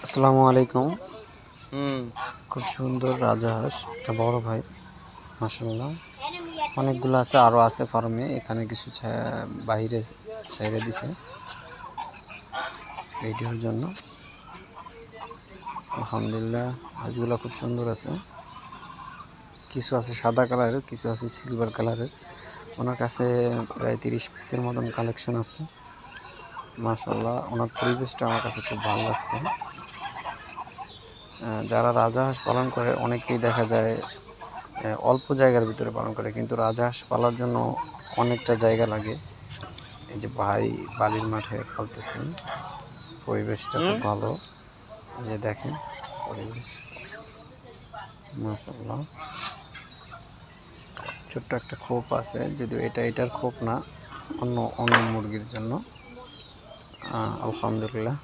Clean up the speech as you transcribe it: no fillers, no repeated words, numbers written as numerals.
আসসালামু আলাইকুম। হুম। খুব সুন্দর রাজহাঁস, একটা বড় ভাই, মাশাআল্লাহ। অনেকগুলো আছে, আরও আছে ফার্মে। এখানে কিছু বাইরে ছেড়ে দিছে ভিডিওর জন্য। আলহামদুলিল্লাহ, হাঁসগুলো খুব সুন্দর আছে। কিছু আছে সাদা কালারের, কিছু আছে সিলভার কালারের। ওনার কাছে প্রায় 30 পিসের মতন কালেকশন আছে। মাশাআল্লাহ, ওনার পরিবেশটা আমার কাছে খুব ভালো লাগছে। যারা রাজহাঁস পালন করে অনেকেই দেখা যায় অল্প জায়গার ভিতরে পালন করে, কিন্তু রাজহাঁস পালার জন্য অনেকটা জায়গা লাগে। এই যে ভাই বালির মাঠে পালতেছেন, পরিবেশটা খুব ভালো। যে দেখেন পরিবেশ, মাশাআল্লাহ। ছোট্ট একটা খোপ আছে, যদিও এটার খোপ না, অন্য মুরগির জন্য। আলহামদুলিল্লাহ।